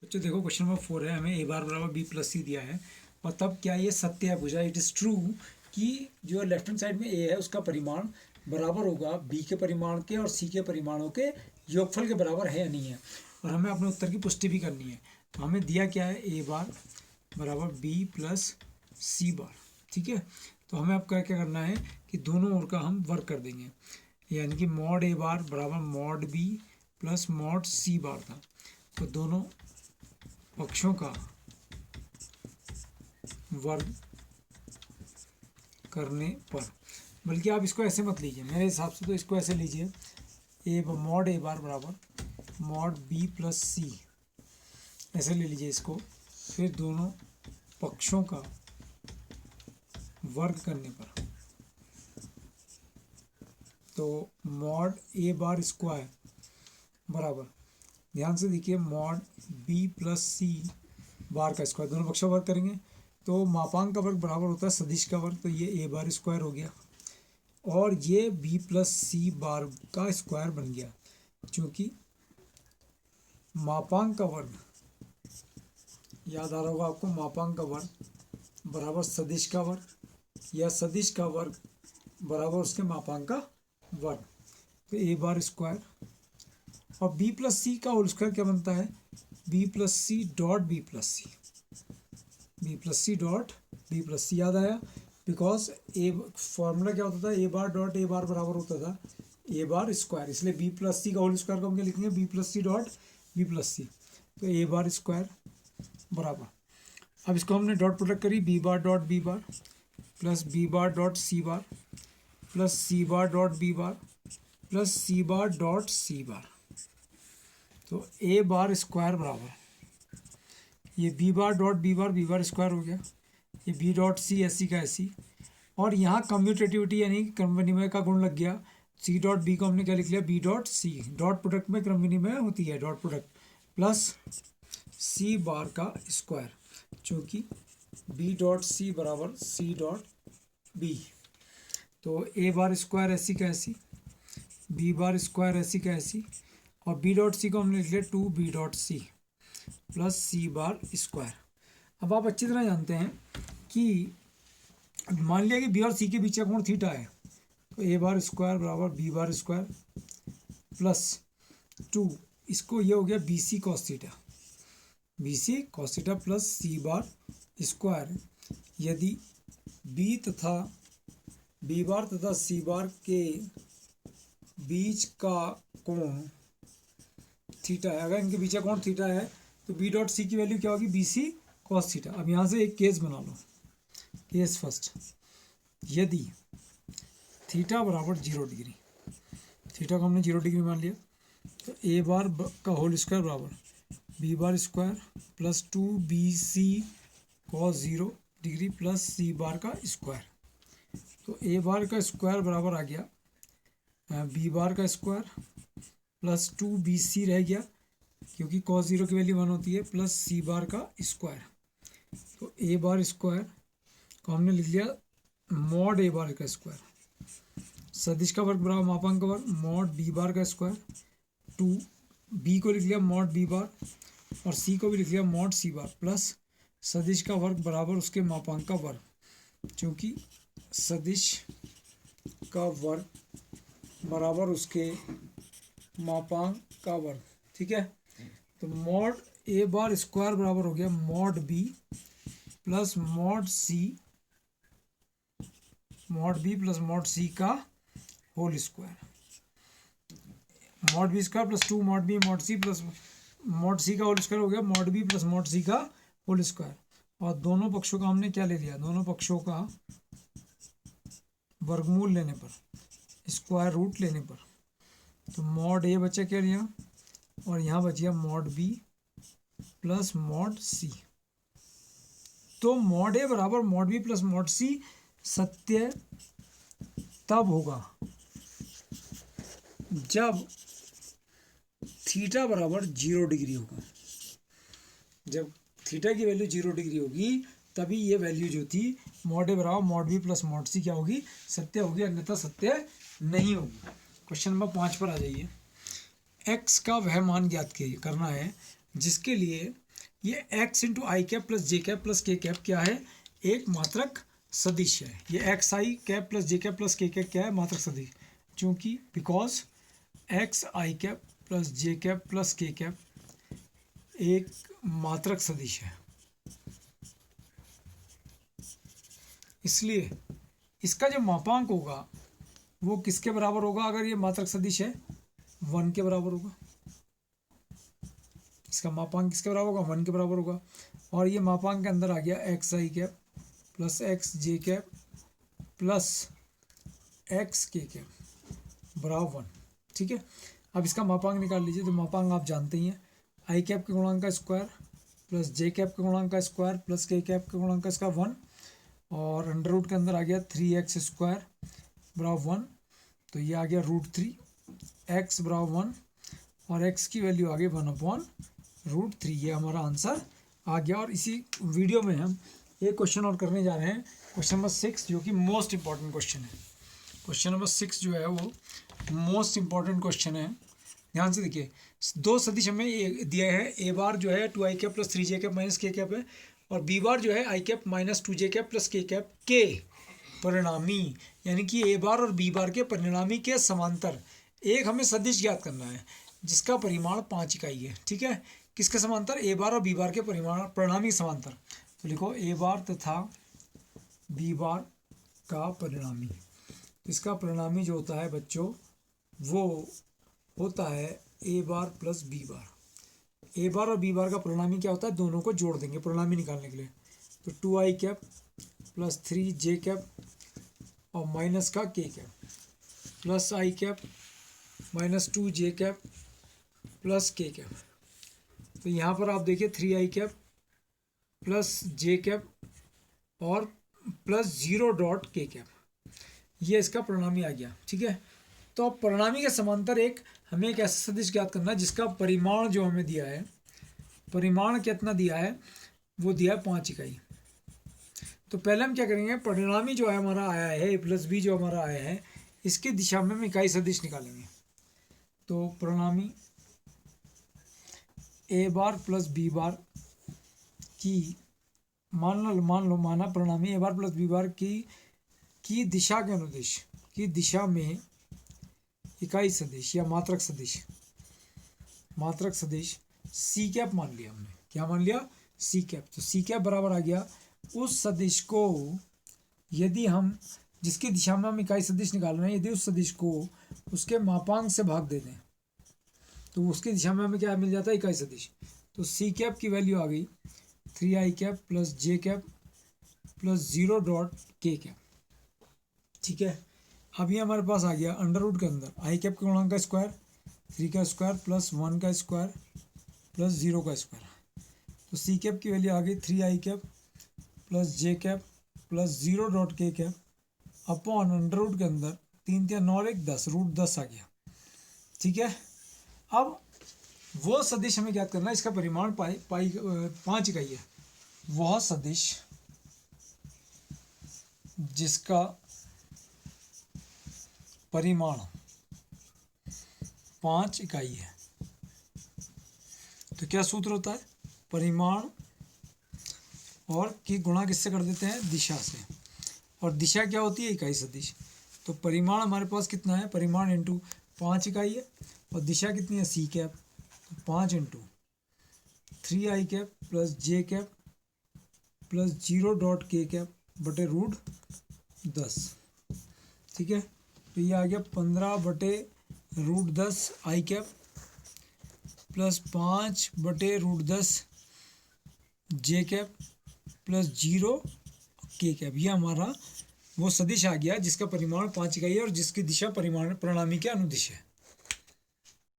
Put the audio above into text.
बच्चों देखो question number 4 है, हमें ए बार बराबर बी प्लस सी दिया है और तब क्या ये सत्य है पूछा। इट इज़ ट्रू कि जो लेफ्ट हैंड साइड में ए है उसका परिमाण बराबर होगा बी के परिमाण के और सी के परिमाणों के योगफल के बराबर है या नहीं है, और हमें अपने उत्तर की पुष्टि भी करनी है। तो हमें दिया क्या है, ए बार बराबर बी प्लस सी बार। ठीक है, तो हमें अब क्या क्या करना है कि दोनों ओर का हम वर्क कर देंगे, यानी कि मॉड ए बार बराबर mod B plus mod C bar था। तो दोनों पक्षों का वर्ग करने पर, बल्कि आप इसको ऐसे मत लीजिए, मेरे हिसाब से तो इसको ऐसे लीजिए, ए मॉड ए बार बराबर मॉड बी प्लस सी, ऐसे ले लीजिए इसको। फिर दोनों पक्षों का वर्ग करने पर, तो मॉड ए बार स्क्वायर बराबर, ध्यान से देखिए, mod B plus C bar का स्क्वायर, दोनों पक्षों का वर्ग करेंगे तो मापांक का वर्ग बराबर होता है सदिश का वर्ग, तो ये ए बार स्क्वायर हो गया और ये बी प्लस सी बार का स्क्वायर बन गया, क्योंकि मापांक का वर्ग, याद आ रहा होगा आपको, मापांक का वर्ग बराबर सदिश का वर्ग या सदिश का वर्ग बराबर उसके मापांक का वर्ग। तो ए बार स्क्वायर और बी प्लस सी का होल स्क्वायर क्या बनता है, B plus C dot B plus C, B plus C dot B plus C. याद आया, बिकॉज ए फॉर्मूला क्या होता था, A bar dot A bar बराबर होता था ए बार स्क्वायर, इसलिए बी प्लस सी का होल स्क्वायर को हम क्या लिखेंगे, B plus C dot B plus C. तो ए बार स्क्वायर बराबर, अब इसको हमने डॉट प्रोडक्ट करी, B bar dot B bar plus B bar dot C bar plus C bar dot B bar plus C bar dot C bar. तो A bar square बराबर, ये B bar dot B bar square हो गया, ये B dot C S C का S सी, और यहाँ commutativity यानी क्रम विनिमय का गुण लग गया, सी डॉट बी को हमने क्या लिख लिया, B dot C, dot product में क्रम विनिमय होती है dot product, plus C bar का स्क्वायर, चूँकि बी डॉट सी बराबर सी डॉट बी। तो A bar square S C का S C, B bar square S C का एस सी, और बी डॉट सी को हमने लिख लिया 2 B dot C plus C bar square. अब आप अच्छी तरह जानते हैं कि मान लिया कि बी और सी के बीच का कोण थीटा है, तो ए बार स्क्वायर बराबर बी बार स्क्वायर प्लस 2, इसको ये हो गया B C cos theta, B C cos theta plus C bar square. यदि बी तथा बी बार तथा सी बार के बीच का कोण थीटा है, अगर इनके बीच का कोण थीटा है तो बी डॉट सी की वैल्यू क्या होगी, बी सी कॉस थीटा। अब यहाँ से एक केस बना लो, केस फर्स्ट, यदि थीटा बराबर 0 डिग्री, थीटा को हमने 0 डिग्री मान लिया, तो ए बार का होल स्क्वायर बराबर B bar square plus 2bc cos 0 degree plus C bar का स्क्वायर। तो ए बार का स्क्वायर बराबर आ गया बी बार का स्क्वायर प्लस 2bc रह गया, क्योंकि कॉस 0 की वैल्यू 1 होती है, प्लस सी बार का स्क्वायर। तो ए बार स्क्वायर को हमने लिख लिया मॉड ए बार का स्क्वायर, सदिश का वर्ग बराबर मापांक का वर्ग मॉड बी बार का स्क्वायर, 2 बी को लिख लिया मॉड बी बार और सी को भी लिख लिया मॉड सी बार, प्लस सदिश का वर्ग बराबर उसके मापांक का वर्ग, क्योंकि सदिश का वर्ग बराबर उसके मापांक का वर्ग। ठीक है, तो मॉड ए बार स्क्वायर बराबर हो गया mod B plus mod B plus mod C का whole square, mod B square plus 2 mod B mod C plus mod C का होल स्क्वायर हो गया mod B plus mod C का whole square. और दोनों पक्षों का हमने क्या ले लिया, दोनों पक्षों का वर्गमूल लेने पर, स्क्वायर रूट लेने पर, तो मॉड ए बचा क्या लिया और यहाँ बच गया mod B plus mod C. तो मॉड ए बराबर mod B plus mod C सत्य तब होगा जब थीटा बराबर 0 डिग्री होगा, जब थीटा की वैल्यू 0 डिग्री होगी तभी ये वैल्यू जो थी मॉड ए बराबर mod B plus mod C क्या होगी, सत्य होगी, अन्यथा सत्य नहीं होगी। क्वेश्चन नंबर 5 पर आ जाइए। x का वह मान ज्ञात करना है जिसके लिए ये x इंटू आई cap plus J cap plus K cap क्या है, एक मात्रक सदिश है। ये एक्स आई cap plus J cap plus K cap क्या है, मात्रक सदिश, क्योंकि because x I cap plus J cap plus K cap एक मात्रक सदिश है, इसलिए इसका जो मापांक होगा वो किसके बराबर होगा, अगर ये मात्रक सदिश है 1 के बराबर होगा। इसका मापांक किसके बराबर होगा, 1 के बराबर होगा। और ये मापांक के अंदर आ गया एक्स आई कैप प्लस एक्स जे कैप प्लस एक्स के कैप बराबर 1। ठीक है, अब इसका मापांक निकाल लीजिए। तो मापांक आप जानते ही हैं, आई कैप के गुणांक का स्क्वायर प्लस जे कैप के गुणांक का स्क्वायर प्लस के कैप के गुणांक का इसका 1, और अंडर रूट के अंदर आ गया 3x स्क्वायर बराबर 1, तो ये आ गया √3 x बराबर 1, और x की वैल्यू आ गई 1/√3। ये हमारा आंसर आ गया। और इसी वीडियो में हम एक क्वेश्चन और करने जा रहे हैं, क्वेश्चन नंबर 6, जो कि मोस्ट इंपॉर्टेंट क्वेश्चन है। क्वेश्चन नंबर 6 जो है वो मोस्ट इंपॉर्टेंट क्वेश्चन है। ध्यान से देखिए, दो सदिश हमें दिया है, ए बार जो है 2i cap plus 3j cap minus K cap है, और बी बार जो है I cap minus 2j cap plus K cap के परिणामी, यानी कि ए बार और बी बार के परिणामी के समांतर एक हमें सदिश ज्ञात करना है जिसका परिमाण 5 इकाई है। ठीक है, किसके समांतर, ए बार और बी बार के परिणामी समांतर। तो लिखो ए बार तथा बी बार का परिणामी। इसका परिणामी जो होता है बच्चों वो होता है ए बार प्लस बी बार। ए बार और बी बार का परिणामी क्या होता है, दोनों को जोड़ देंगे परिणामी निकालने के लिए। तो 2i cap plus 3j cap और माइनस का K cap plus I cap minus 2j cap plus K cap. तो यहाँ पर आप देखिए 3i cap plus J cap और प्लस 0.k कैप, ये इसका परिणामी आ गया। ठीक है, तो अब परिणामी के समांतर एक हमें एक ऐसा सदिश ज्ञात करना है जिसका परिमाण जो हमें दिया है, परिमाण कितना दिया है, वो दिया है 5 इकाई। तो पहले हम क्या करेंगे, परिणामी जो है हमारा आया है ए प्लस बी जो हमारा आया है, इसकी दिशा में हम इकाई सदिश निकालेंगे। तो परिणामी ए बार प्लस बी बार की मान लो माना परिणामी ए बार प्लस बी बार की दिशा के अनुदिश की दिशा में इकाई सदिश या मात्रक सदिश सी कैप मान लिया हमने। क्या मान लिया, सी कैप। तो सी कैप बराबर आ गया उस सदिश को, यदि हम जिसकी दिशा में हम इकाई सदिश निकाल रहे हैं, यदि उस सदिश को उसके मापांक से भाग दे दें तो उसकी दिशा में हमें क्या मिल जाता है, इकाई सदिश। तो सी कैप की वैल्यू आ गई 3i cap plus J cap plus 0.k cap. ठीक है, अभी हमारे पास आ गया अंडर रूट के अंदर आई कैप के गुणांक का स्क्वायर 3 का स्क्वायर प्लस 1 का स्क्वायर प्लस 0 का स्क्वायर। तो सी कैप की वैल्यू आ गई 3i cap plus J cap plus 0.k cap upon under root के अंदर 3 3 9 1 10 √10 आ गया। ठीक है, अब वो सदिश हमें ज्ञात करना है, इसका परिमाण 5 इकाई है। वह सदिश जिसका परिमाण 5 इकाई है। तो क्या सूत्र होता है, परिमाण और की गुणा किससे कर देते हैं, दिशा से, और दिशा क्या होती है, इकाई सदिश। तो परिमाण हमारे पास कितना है, परिमाण इंटू 5 इकाई है, और दिशा कितनी है, सी कैप। तो 5 into 3i cap plus J cap plus 0.k cap बटे √10। ठीक है, तो ये आ गया 15/√10 I cap plus 5/√10 J cap plus 0k cap. ये हमारा वो सदिश आ गया जिसका परिमाण 5 इकाई है और जिसकी दिशा परिणामी के अनुदिश है।